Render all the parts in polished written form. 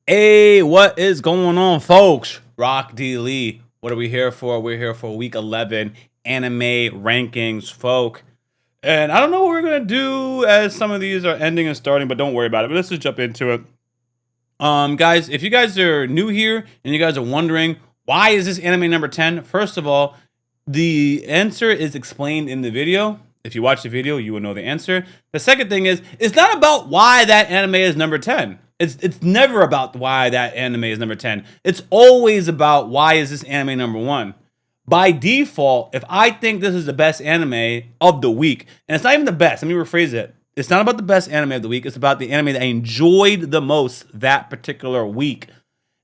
Hey, what is going on, folks? Rock D. Lee. What are we here for? We're here for week 11 anime rankings, folk. And I don't know what we're going to do as some of these are ending and starting, but don't worry about it. But let's just jump into it. Guys, if you guys are new here and you guys are wondering why is this anime number 10, first of all, the answer is explained in the video. If you watch the video, you will know the answer. The second thing is, it's not about why that anime is number 10. It's never about why that anime is number 10. It's always about why is this anime number 1. By default, if I think this is the best anime of the week, and it's not even the best, let me rephrase it. It's not about the best anime of the week. It's about the anime that I enjoyed the most that particular week.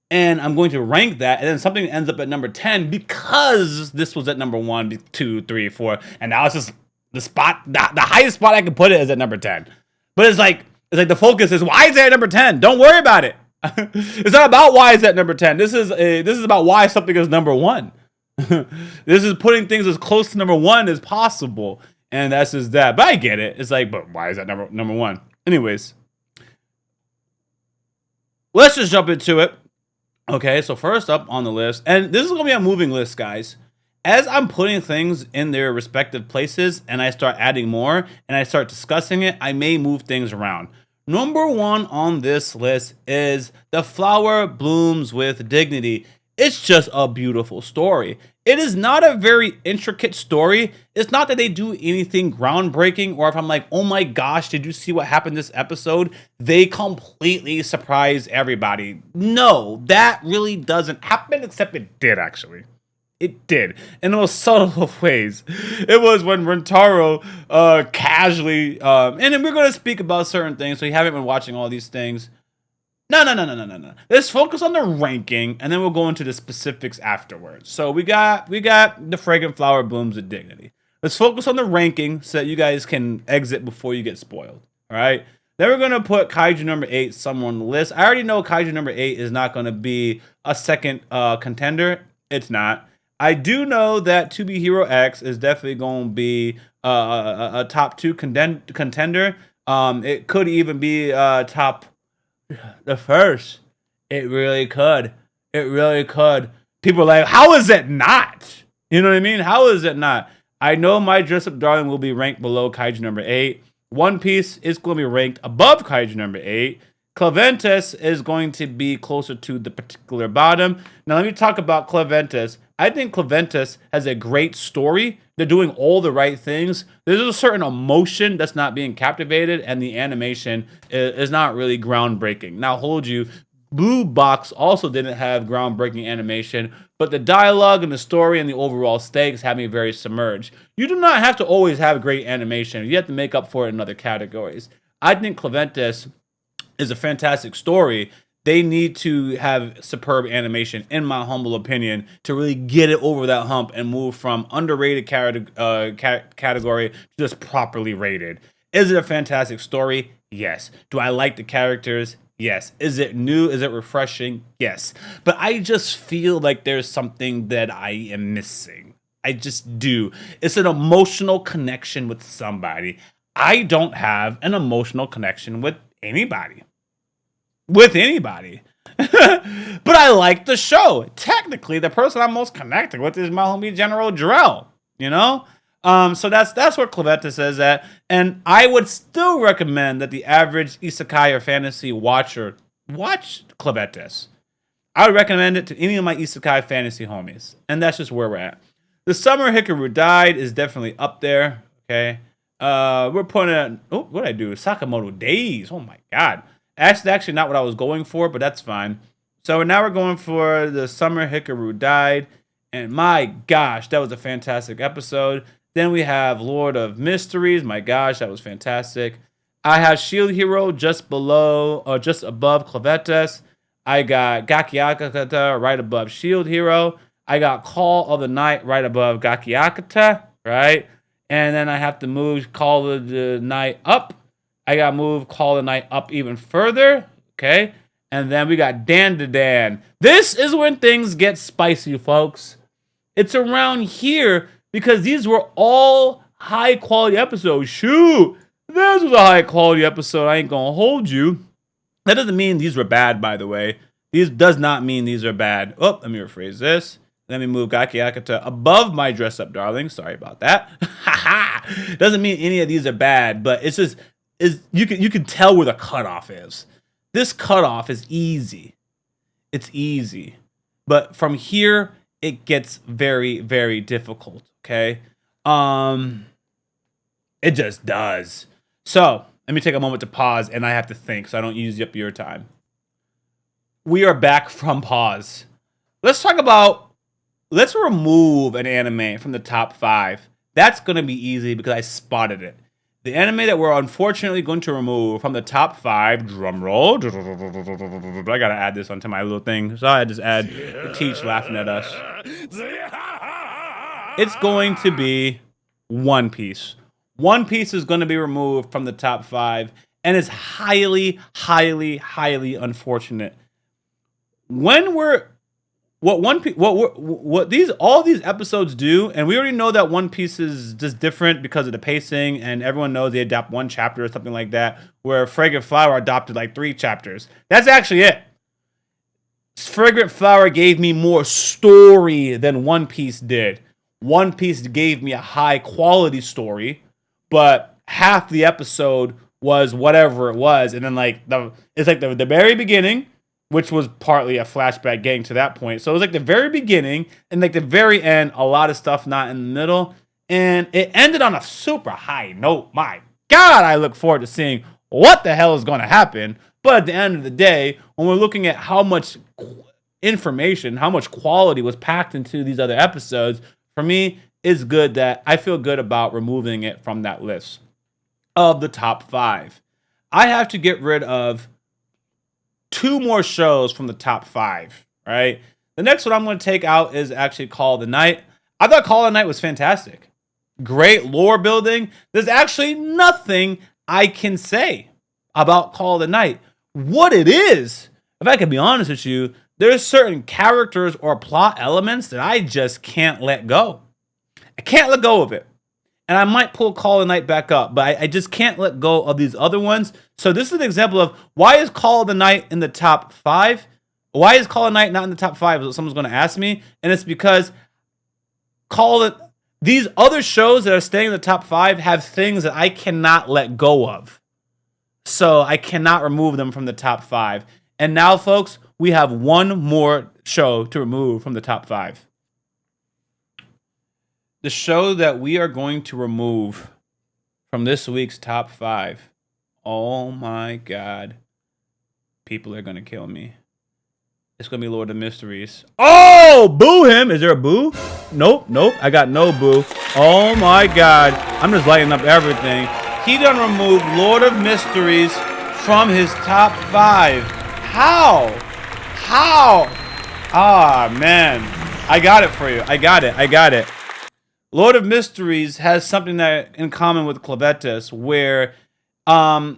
And I'm going to rank that, and then something ends up at number 10 because this was at number 1, 2, 3, 4, and now it's just the spot, the highest spot I can put it is at number 10. But it's like the focus is why is it at number 10? Don't worry about it. It's not about why it's at number 10. This is about why something is number 1. This is putting things as close to number 1 as possible, and that's just that. But I get it. It's like, but why is that number 1? Anyways, let's just jump into it. Okay, so first up on the list, and this is gonna be a moving list, guys. As I'm putting things in their respective places and I start adding more and I start discussing it, I may move things around. Number 1 on this list is The Flower Blooms with Dignity. It's just a beautiful story. It is not a very intricate story. It's not that they do anything groundbreaking, or if I'm like, oh my gosh, did you see what happened this episode? They completely surprise everybody. No, that really doesn't happen, except it did actually. It did, in the most subtle of ways. It was when Rentaro casually, and then we're going to speak about certain things, so you haven't been watching all these things. No. Let's focus on the ranking, and then we'll go into the specifics afterwards. So we got the fragrant flower blooms with dignity. Let's focus on the ranking so that you guys can exit before you get spoiled. All right. Then we're gonna put Kaiju number 8 somewhere on the list. I already know Kaiju number 8 is not gonna be a second contender. It's not. I do know that To Be Hero X is definitely going to be a top 2 contender. It could even be top the first. It really could. It really could. People are like, how is it not? You know what I mean? How is it not? I know My Dress Up Darling will be ranked below Kaiju number 8. One Piece is going to be ranked above Kaiju number 8. Claventus is going to be closer to the particular bottom. Now, let me talk about Claventus. I think Claventus has a great story. They're doing all the right things. There's a certain emotion that's not being captivated, and the animation is not really groundbreaking. Now, hold you, Blue Box also didn't have groundbreaking animation, but the dialogue and the story and the overall stakes have me very submerged. You do not have to always have great animation. You have to make up for it in other categories. I think Claventus is a fantastic story. They need to have superb animation, in my humble opinion, to really get it over that hump and move from underrated category to just properly rated. Is it a fantastic story? Yes. Do I like the characters? Yes. Is it new? Is it refreshing? Yes. But I just feel like there's something that I am missing. I just do. It's an emotional connection with somebody. I don't have an emotional connection with anybody. But I like the show. Technically, the person I'm most connected with is my homie General Drell, you know? So that's where Claventus is at. And I would still recommend that the average isekai or fantasy watcher watch Claventus. I would recommend it to any of my isekai fantasy homies. And that's just where we're at. The Summer Hikaru Died is definitely up there, okay? We're putting it, what did I do? Sakamoto Days, oh my god. Actually not what I was going for, but that's fine. So now we're going for The Summer Hikaru Died. And my gosh, that was a fantastic episode. Then we have Lord of Mysteries. My gosh, that was fantastic. I have Shield Hero just below, or just above Claventus. I got Gakiakata right above Shield Hero. I got Call of the Night right above Gakiakata, right? And then I have to move Call of the Night up. I got to move Call the Night up even further, okay? And then we got Dan to Dan. This is when things get spicy, folks. It's around here because these were all high-quality episodes. Shoot, this was a high-quality episode. I ain't going to hold you. That doesn't mean these were bad, by the way. These does not mean these are bad. Oh, let me rephrase this. Let me move Gakiaka to above my dress up, darling. Sorry about that. Doesn't mean any of these are bad, but it's just you can tell where the cutoff is. This cutoff is easy. It's easy. But from here, it gets very, very difficult. Okay. It just does. So let me take a moment to pause, and I have to think so I don't use up your time. We are back from pause. Let's remove an anime from the top 5. That's going to be easy because I spotted it. The anime that we're unfortunately going to remove from the top 5, drum roll. I gotta add this onto my little thing. So I just add the Teach laughing at us. It's going to be One Piece. One Piece is going to be removed from the top 5, and it's highly, highly, highly unfortunate. What all these episodes do, and we already know that One Piece is just different because of the pacing, and everyone knows they adapt one chapter or something like that, where Fragrant Flower adopted like 3 chapters. That's actually it. Fragrant Flower gave me more story than One Piece did. One Piece gave me a high quality story, but half the episode was whatever it was, and then it's like the very beginning, which was partly a flashback getting to that point. So it was like the very beginning and like the very end, a lot of stuff not in the middle. And it ended on a super high note. My God, I look forward to seeing what the hell is going to happen. But at the end of the day, when we're looking at how much information, how much quality was packed into these other episodes, for me, it's good that I feel good about removing it from that list of the top 5. I have to get rid of 2 more shows from the top 5, right? The next one I'm going to take out is actually Call of the Night. I thought Call of the Night was fantastic. Great lore building. There's actually nothing I can say about Call of the Night. What it is, if I can be honest with you, there's certain characters or plot elements that I just can't let go. I can't let go of it. And I might pull Call of the Night back up, but I just can't let go of these other ones. So this is an example of why is Call of the Night in the top 5? Why is Call of the Night not in the top 5? Is what someone's going to ask me. And it's because these other shows that are staying in the top 5 have things that I cannot let go of. So I cannot remove them from the top 5. And now, folks, we have one more show to remove from the top 5. The show that we are going to remove from this week's top 5. Oh my God. People are going to kill me. It's going to be Lord of Mysteries. Oh, boo him. Is there a boo? Nope. I got no boo. Oh my God. I'm just lighting up everything. He done removed Lord of Mysteries from his top 5. How? Ah, man. I got it for you. I got it. Lord of Mysteries has something that in common with Clavetus, where I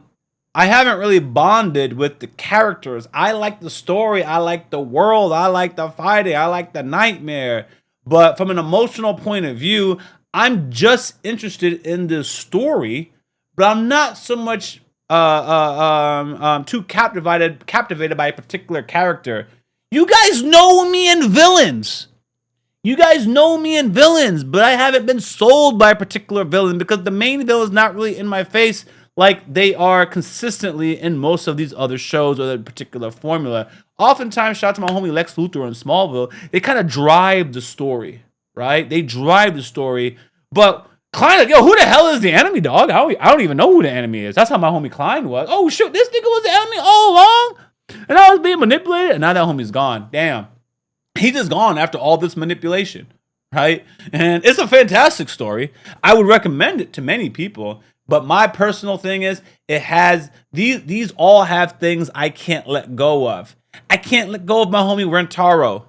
haven't really bonded with the characters. I like the story, I like the world, I like the fighting, I like the nightmare. But from an emotional point of view, I'm just interested in this story, but I'm not so much too captivated by a particular character. You guys know me in villains. But I haven't been sold by a particular villain because the main villain is not really in my face like they are consistently in most of these other shows or the particular formula. Oftentimes, shout out to my homie Lex Luthor in Smallville, they kind of drive the story, right? They drive the story, but Klein, who the hell is the enemy, dog? I don't even know who the enemy is. That's how my homie Klein was. Oh, shoot, this nigga was the enemy all along? And I was being manipulated, and now that homie's gone. Damn. He's just gone after all this manipulation, right? And it's a fantastic story. I would recommend it to many people, but my personal thing is it has these all have things I can't let go of. I can't let go of my homie Rentaro.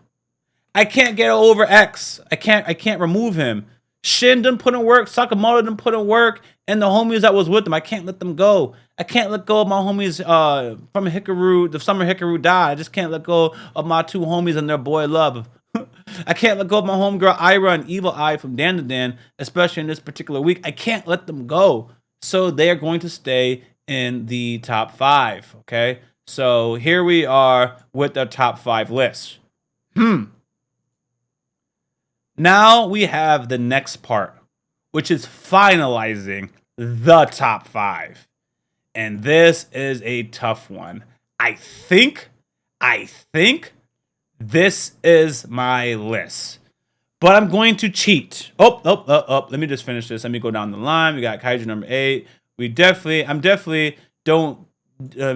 I can't get over X. I can't remove him. Shin didn't put in work, Sakamoto didn't put in work, and the homies that was with them, I can't let them go. I can't let go of my homies from Hikaru, the summer Hikaru died. I just can't let go of my 2 homies and their boy love. I can't let go of my homegirl Ira and Evil Eye from Dan to Dan, especially in this particular week. I can't let them go. So they are going to stay in the top 5, okay? So here we are with the top 5 list. Now we have the next part, which is finalizing the top 5. And this is a tough one. I think this is my list. But I'm going to cheat. Let me just finish this. Let me go down the line. We got Kaiju number 8. Let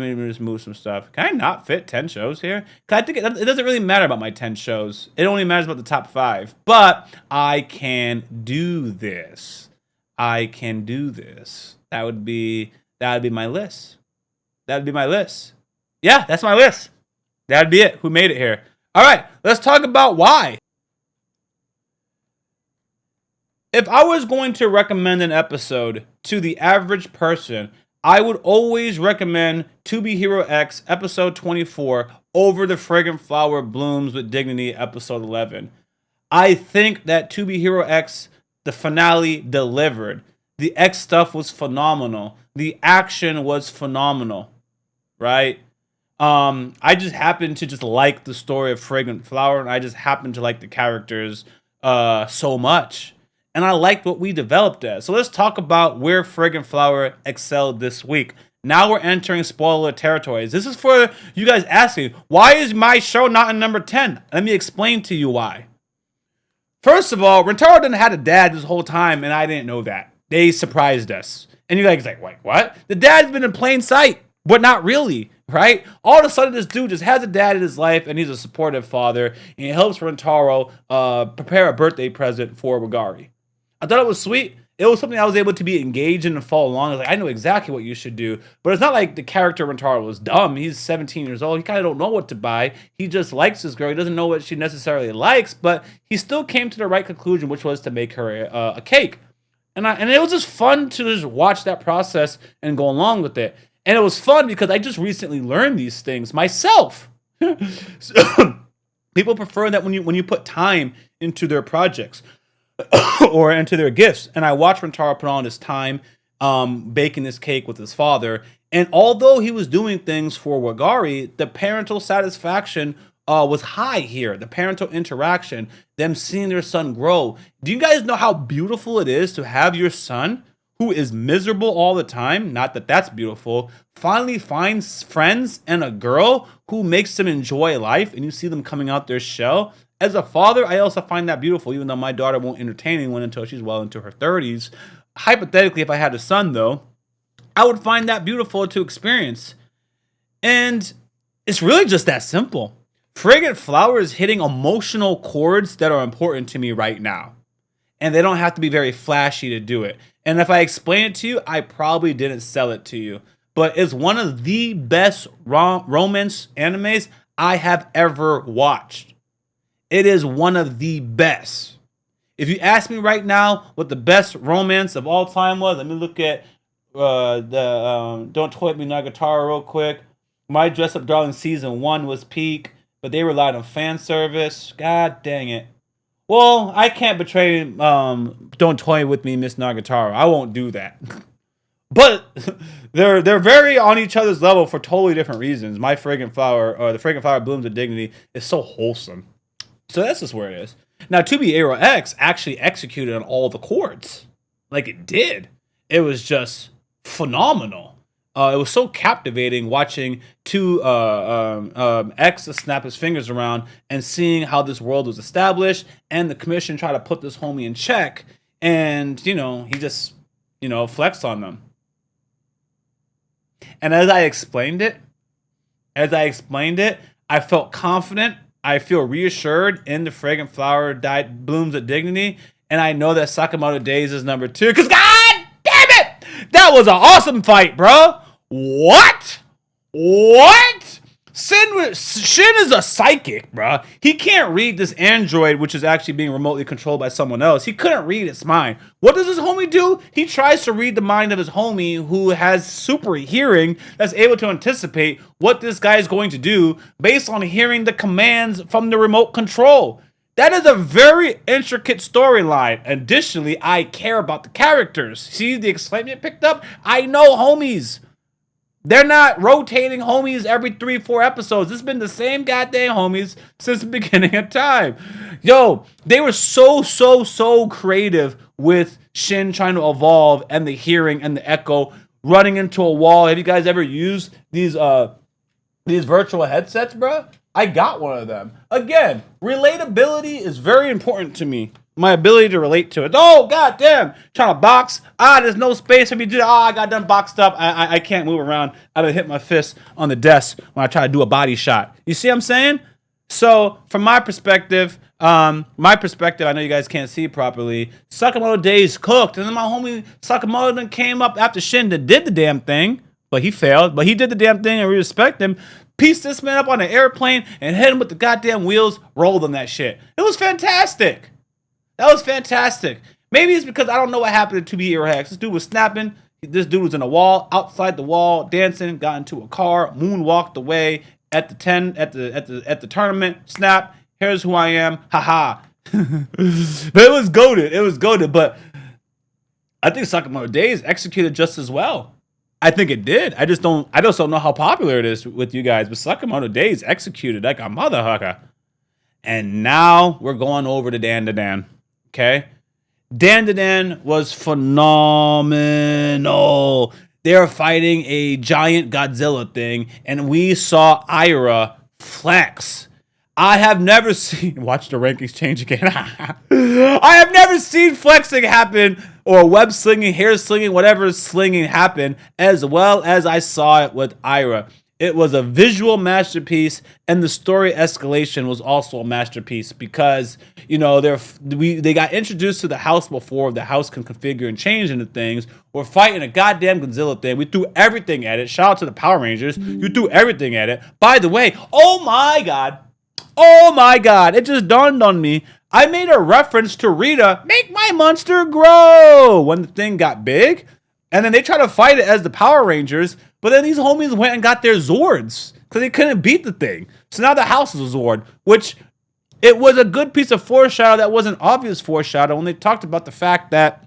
me just move some stuff. Can I not fit 10 shows here? 'Cause I think it doesn't really matter about my 10 shows. It only matters about the top 5. But I can do this. That would be my list. Yeah, that's my list. That'd be it. Who made it here? All right, let's talk about why. If I was going to recommend an episode to the average person, I would always recommend To Be Hero X episode 24 over the Fragrant Flower Blooms with Dignity episode 11. I think that To Be Hero X, the finale, delivered. The X stuff was phenomenal. The action was phenomenal, right? I just happen to just like the story of Fragrant Flower, and I just happen to like the characters so much. And I liked what we developed as. So let's talk about where Fragrant Flower excelled this week. Now we're entering spoiler territories. This is for you guys asking, why is my show not in number 10? Let me explain to you why. First of all, Rentaro didn't have a dad this whole time, and I didn't know that. They surprised us. And you guys like, wait, what? The dad's been in plain sight, but not really, right? All of a sudden, this dude just has a dad in his life, and he's a supportive father, and he helps Rentaro prepare a birthday present for Wagari. I thought it was sweet. It was something I was able to be engaged in and follow along. I was like, I know exactly what you should do. But it's not like the character Rentaro was dumb. He's 17 years old. He kind of don't know what to buy. He just likes this girl. He doesn't know what she necessarily likes, but he still came to the right conclusion, which was to make her a cake. And it was just fun to just watch that process and go along with it. And it was fun because I just recently learned these things myself. So, people prefer that when you put time into their projects or into their gifts. And I watched Rentaro put on his time baking this cake with his father. And although he was doing things for Wagari, the parental satisfaction was high here. The parental interaction, them seeing their son grow. Do you guys know how beautiful it is to have your son, who is miserable all the time, not that that's beautiful, finally finds friends and a girl who makes them enjoy life, and you see them coming out their shell? As a father, I also find that beautiful, even though my daughter won't entertain anyone until she's well into her 30s. Hypothetically, if I had a son, though, I would find that beautiful to experience. And it's really just that simple. Fragrant Flower is hitting emotional chords that are important to me right now. And they don't have to be very flashy to do it. And if I explain it to you, I probably didn't sell it to you. But it's one of the best romance animes I have ever watched. It is one of the best. If you ask me right now what the best romance of all time was, let me look at Don't Toy With Me Nagatoro real quick. My Dress Up Darling Season 1 was peak, but they relied on fan service. God dang it. Well, I can't betray Don't Toy With Me Miss Nagatoro. I won't do that. But they're very on each other's level for totally different reasons. My Fragrant Flower, or the Fragrant Flower Blooms of Dignity, is so wholesome. So that's just where it is. Now, To Be Hero X actually executed on all the chords. Like it did. It was just phenomenal. It was so captivating watching X snap his fingers around and seeing how this world was established, and the commission try to put this homie in check, and he just flexed on them. And as I explained it, I felt confident. I feel reassured in the Fragrant Flower Blooms of Dignity, and I know that Sakamoto Days is number 2. Cause God damn it, that was an awesome fight, bro. What? Shin is a psychic, bro. He can't read this android, which is actually being remotely controlled by someone else. He couldn't read its mind. What does his homie do? He tries to read the mind of his homie, who has super hearing that's able to anticipate what this guy is going to do based on hearing the commands from the remote control. That is a very intricate storyline. Additionally, I care about the characters. See the excitement picked up? I know homies They're not rotating homies every 3-4 episodes. This has been the same goddamn homies since the beginning of time. Yo, they were so creative with Shin trying to evolve and the hearing and the echo running into a wall. Have you guys ever used these virtual headsets, bro? I got one of them. Again, relatability is very important to me. My ability to relate to it. Oh, goddamn. Trying to box. There's no space for me to do that. I got done boxed up. I can't move around. I would hit my fist on the desk when I try to do a body shot. You see what I'm saying? So, from my perspective, I know you guys can't see properly. Sakamoto Days cooked. And then my homie Sakamoto then came up after Shin that did the damn thing. But he failed. But he did the damn thing and we respect him. Pieced this man up on an airplane and hit him with the goddamn wheels. Rolled on that shit. It was fantastic. That was fantastic. Maybe it's because I don't know what happened to 2B Hero X. This dude was snapping. This dude was in a wall, outside the wall, dancing, got into a car, moonwalked away at the tournament. Snap. Here's who I am. Haha. But it was goated. It was goated. But I think Sakamoto Days executed just as well. I think it did. I just don't know how popular it is with you guys. But Sakamoto Days executed like a motherfucker. And now we're going over to Dan to Dan. Okay? Dan to Dan was phenomenal. They were fighting a giant Godzilla thing, and we saw Ira flex. I have never seen... Watch the rankings change again. I have never seen flexing happen, or web slinging, hair slinging, whatever slinging happen, as well as I saw it with Ira. It was a visual masterpiece, and the story escalation was also a masterpiece because, you know, they got introduced to the house before the house can configure and change into things. We're fighting a goddamn Godzilla thing. We threw everything at it. Shout out to the Power Rangers. You threw everything at it. By the way, oh my God, it just dawned on me. I made a reference to Rita, make my monster grow, when the thing got big. And then they tried to fight it as the Power Rangers, but then these homies went and got their Zords because they couldn't beat the thing. So now the house is a Zord, which it was a good piece of foreshadow that wasn't obvious foreshadow when they talked about the fact that,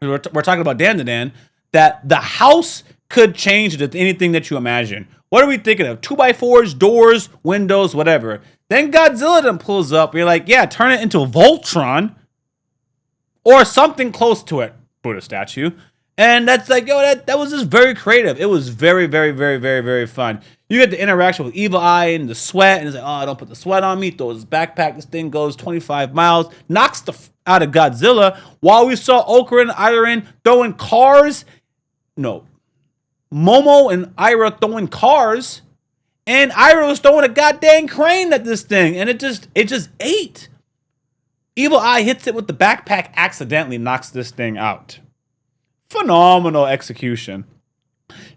we're talking about Dan to Dan, that the house could change into anything that you imagine. What are we thinking of? 2x4s, doors, windows, whatever. Then Godzilla then pulls up. You're like, yeah, turn it into a Voltron or something close to it. Buddha statue. And that's like, yo, that was just very creative. It was very, very, very, very, very fun. You get the interaction with Evil Eye and the sweat, and it's like, oh, don't put the sweat on me. Throws his backpack. This thing goes 25 miles, knocks the out of Godzilla. While we saw Okra and Iron throwing cars. No. Momo and Ira throwing cars. And Ira was throwing a goddamn crane at this thing. And it just ate. Evil Eye hits it with the backpack, accidentally knocks this thing out. Phenomenal execution.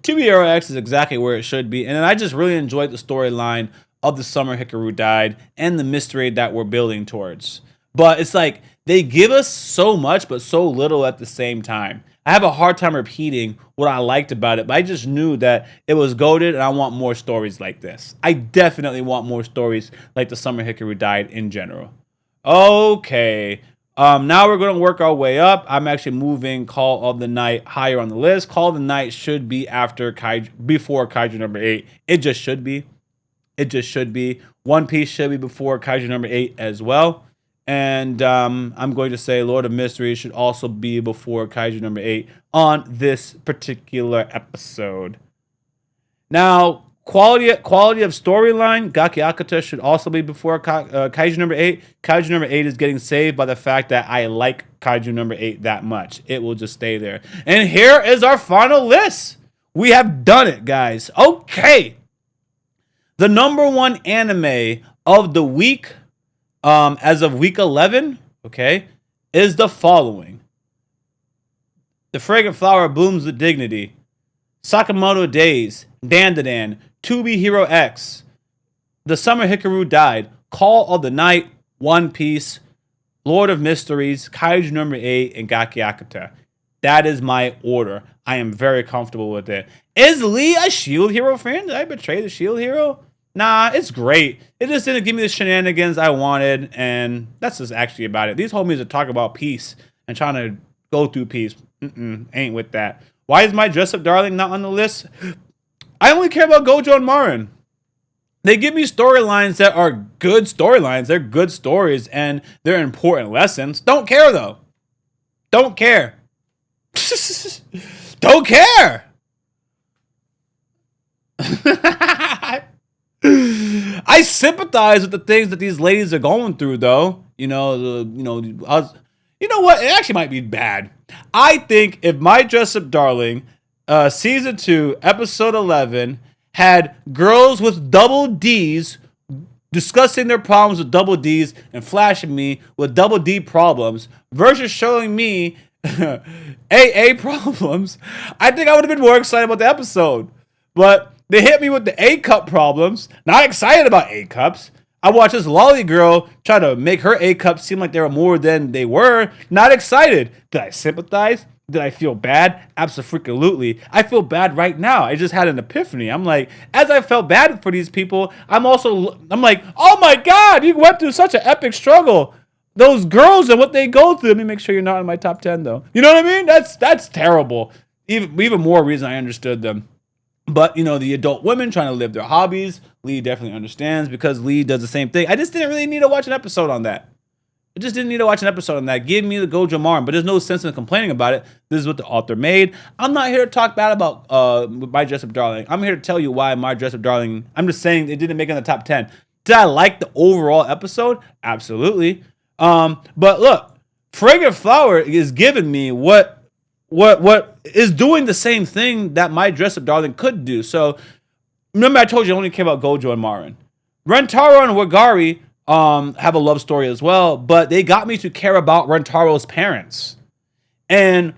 2B Hero X is exactly where it should be. And I just really enjoyed the storyline of the Summer Hikaru died and the mystery that we're building towards. But it's like they give us so much but so little at the same time. I have a hard time repeating what I liked about it, but I just knew that it was goated and I want more stories like this. I definitely want more stories like the Summer Hikaru died in general. Okay. Now we're going to work our way up. I'm actually moving Call of the Night higher on the list. Call of the Night should be before Kaiju number 8. It just should be. One Piece should be before Kaiju number 8 as well. And I'm going to say Lord of Mystery should also be before Kaiju number 8 on this particular episode. Now, quality of storyline, Gakiakata should also be before Kaiju number 8. Kaiju number 8 is getting saved by the fact that I like Kaiju number 8 that much. It will just stay there. And here is our final list. We have done it, guys. Okay. The number one anime of the week, as of week 11, okay, is the following. The Fragrant Flower Blooms with Dignity. Sakamoto Days. Dandadan. 2B Hero X. The Summer Hikaru Died. Call of the Night. One Piece. Lord of Mysteries. Kaiju number 8. And Gakiakata. That is my order. I am very comfortable with it. Is Lee a Shield Hero fan? Did I betray the Shield Hero? Nah, it's great. It just didn't give me the shenanigans I wanted, and that's just actually about it. These homies are talking about peace and trying to go through peace. Ain't with that. Why is my Dress Up Darling not on the list? I only care about Gojo and Marin. They give me storylines that are good storylines. They're good stories and they're important lessons. Don't care though. Don't care. Don't care. I sympathize with the things that these ladies are going through, though. You know what? It actually might be bad. I think if My Dress Up Darling, season 2, episode 11, had girls with double D's discussing their problems with double D's and flashing me with double D problems versus showing me AA problems, I think I would have been more excited about the episode. But they hit me with the A cup problems. Not excited about A cups. I watched this lolly girl try to make her A cups seem like they were more than they were. Not excited. Did I sympathize? Did I feel bad? Absolutely. I feel bad right now. I just had an epiphany. I'm like, as I felt bad for these people, I'm like, oh my God, you went through such an epic struggle. Those girls and what they go through. Let me make sure you're not in my top 10 though. You know what I mean? That's terrible. Even more reason I understood them. But, the adult women trying to live their hobbies, Lee definitely understands because Lee does the same thing. I just didn't really need to watch an episode on that. Give me the Gojo Marin, but there's no sense in complaining about it. This is what the author made. I'm not here to talk bad about My Dress Up Darling. I'm here to tell you why My Dress Up Darling, I'm just saying it didn't make it in the top 10. Did I like the overall episode? Absolutely. But look, Fragrant Flower is giving me what is doing the same thing that My Dress Up Darling could do. So remember I told you I only care about Gojo and Marin. Rentaro and Wagari have a love story as well, but they got me to care about Rentaro's parents. And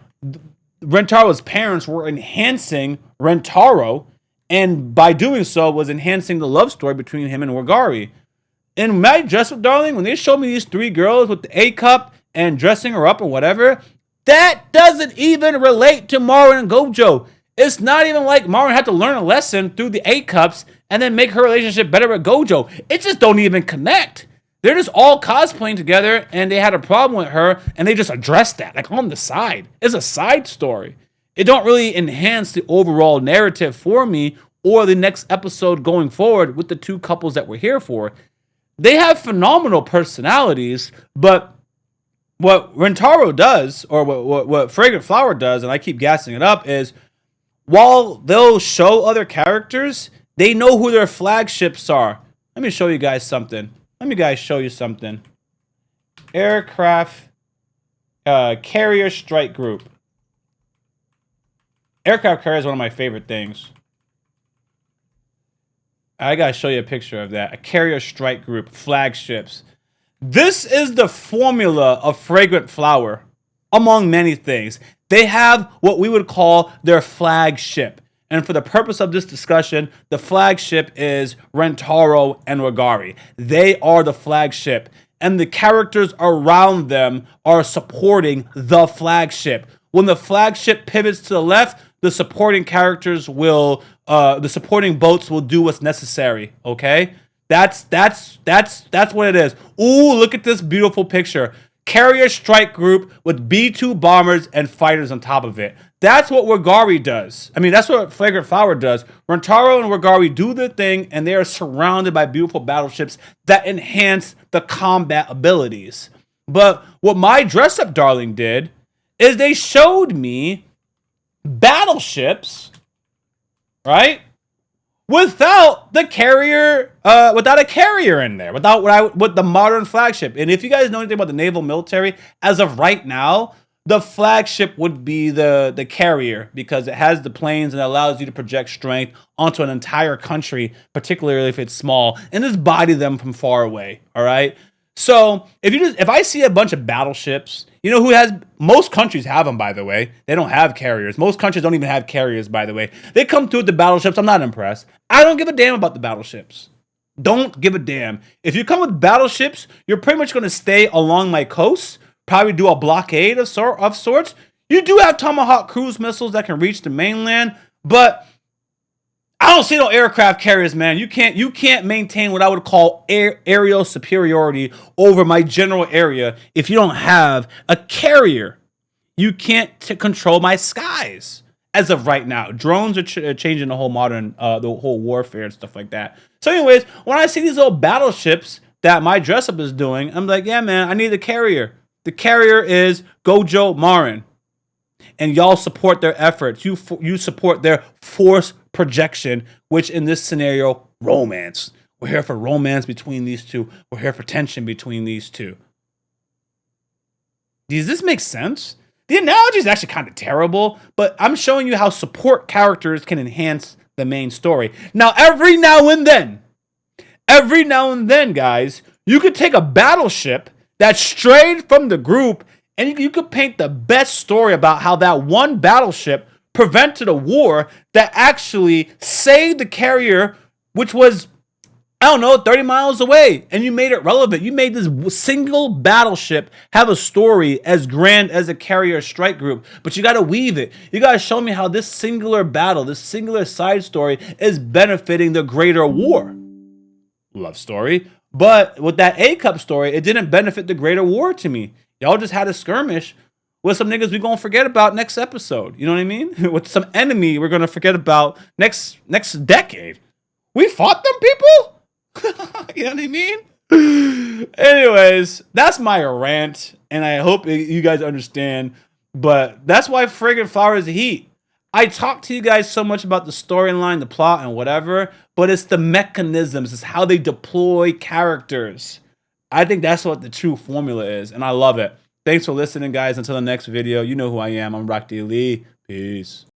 Rentaro's parents were enhancing Rentaro, and by doing so was enhancing the love story between him and Wagari. In My Dress Up Darling, when they showed me these 3 girls with the A cup and dressing her up or whatever, that doesn't even relate to Marin and Gojo. It's not even like Marin had to learn a lesson through the A cups and then make her relationship better with Gojo. It just don't even connect. They're just all cosplaying together and they had a problem with her and they just addressed that like on the side. It's a side story. It don't really enhance the overall narrative for me or the next episode going forward with the 2 couples that we're here for. They have phenomenal personalities, but what Rentaro does, or what Fragrant Flower does, and I keep gassing it up, is while they'll show other characters, they know who their flagships are. Let me show you guys something. Aircraft Carrier Strike Group. Aircraft carrier is one of my favorite things. I gotta show you a picture of that. A Carrier Strike Group, flagships. This is the formula of Fragrant Flower, among many things. They have what we would call their flagship. And for the purpose of this discussion, the flagship is Rentaro and Wagari. They are the flagship. And the characters around them are supporting the flagship. When the flagship pivots to the left, the supporting characters will, the supporting boats will do what's necessary, okay? That's what it is. Ooh, look at this beautiful picture. Carrier Strike Group with B-2 bombers and fighters on top of it. That's what Wagari does. I mean, that's what Fragrant Flower does. Rentaro and Wagari do their thing, and they are surrounded by beautiful battleships that enhance the combat abilities. But what My Dress Up Darling did is they showed me battleships, right? Without the carrier, without a carrier in there, with the modern flagship. And if you guys know anything about the naval military, as of right now, the flagship would be the carrier because it has the planes and it allows you to project strength onto an entire country, particularly if it's small, and just body them from far away. All right. So if I see a bunch of battleships, most countries have them, by the way. They don't have carriers. Most countries don't even have carriers, by the way. They come through with the battleships. I'm not impressed. I don't give a damn about the battleships. Don't give a damn. If you come with battleships, you're pretty much going to stay along my coast, probably do a blockade of sorts. You do have Tomahawk cruise missiles that can reach the mainland, but I don't see no aircraft carriers, man. You can't maintain what I would call aerial superiority over my general area if you don't have a carrier. You can't control my skies. as of right now. Drones are changing the whole modern, the whole warfare and stuff like that. So anyways, when I see these little battleships that my dress up is doing, I'm like, yeah, man, I need a carrier. The carrier is Gojo Marin. And y'all support their efforts. You support their force projection, which in this scenario, romance. We're here for romance between these two. We're here for tension between these two. Does this make sense? The analogy is actually kind of terrible, but I'm showing you how support characters can enhance the main story. Now, every now and then, guys, you could take a battleship that strayed from the group and you could paint the best story about how that one battleship prevented a war that actually saved the carrier, which was, I don't know, 30 miles away, and you made it relevant. You made this single battleship have a story as grand as a carrier strike group, but you got to weave it. You got to show me how this singular battle, this singular side story is benefiting the greater war. Love story. But with that A-Cup story, it didn't benefit the greater war to me. Y'all just had a skirmish with some niggas we gonna forget about next episode. You know what I mean? With some enemy we're gonna forget about next decade. We fought them people? You know what I mean? Anyways, that's my rant, and I hope you guys understand. But that's why friggin' Flowers of Heat. I talk to you guys so much about the storyline, the plot, and whatever, but it's the mechanisms. It's how they deploy characters. I think that's what the true formula is, and I love it. Thanks for listening, guys. Until the next video, you know who I am. I'm YaBoyRocklee. Peace.